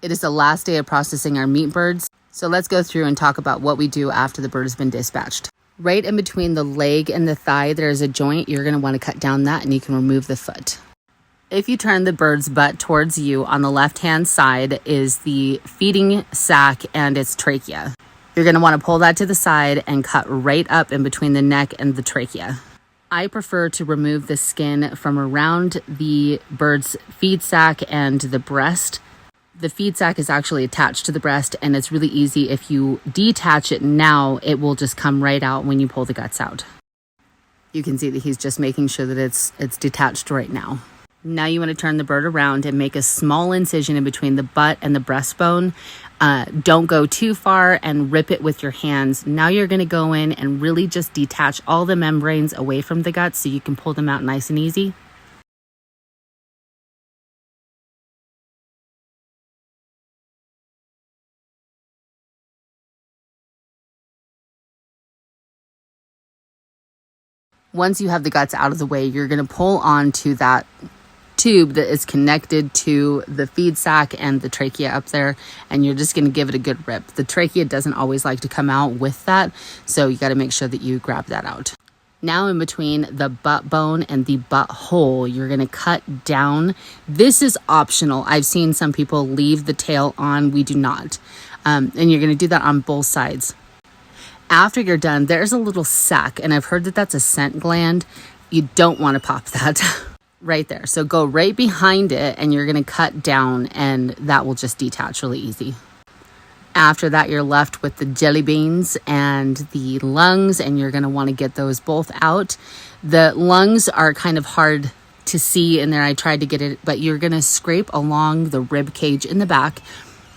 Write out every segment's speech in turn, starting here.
It is the last day of processing our meat birds, so let's go through and talk about what we do after the bird has been dispatched. Right in between the leg and the thigh, there's a joint. You're going to want to cut down that and you can remove the foot. If you turn the bird's butt towards you, on the left-hand side is the feeding sac and its trachea. You're going to want to pull that to the side and cut right up in between the neck and the trachea. I prefer to remove the skin from around the bird's feed sac and the breast. The feed sac is actually attached to the breast, and it's really easy. If you detach it now, it will just come right out when you pull the guts out. You can see that he's just making sure that it's detached right now. Now you want to turn the bird around and make a small incision in between the butt and the breastbone. Don't go too far and rip it with your hands. Now you're going to go in and really just detach all the membranes away from the guts so you can pull them out nice and easy. Once you have the guts out of the way, you're going to pull onto that tube that is connected to the feed sac and the trachea up there, and you're just going to give it a good rip. The trachea doesn't always like to come out with that, so you got to make sure that you grab that out. Now in between the butt bone and the butt hole, you're going to cut down. This is optional. I've seen some people leave the tail on. We do not. And you're going to do that on both sides. After you're done, there's a little sac, and I've heard that that's a scent gland. You don't want to pop that right there. So go right behind it, and you're going to cut down, and that will just detach really easy. After that, you're left with the jelly beans and the lungs, and you're going to want to get those both out. The lungs are kind of hard to see in there. I tried to get it, but you're going to scrape along the rib cage in the back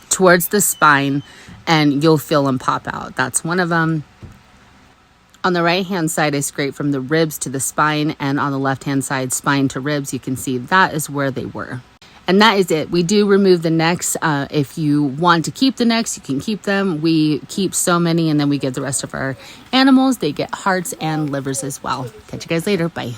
towards the spine, and you'll feel them pop out. That's one of them. On the right hand side, I scrape from the ribs to the spine, and on the left hand side, spine to ribs. You can see that is where they were. And that is it. We do remove the necks. If you want to keep the necks, you can keep them. We keep so many, and then we give the rest of our animals. They get hearts and livers as well. Catch you guys later. Bye.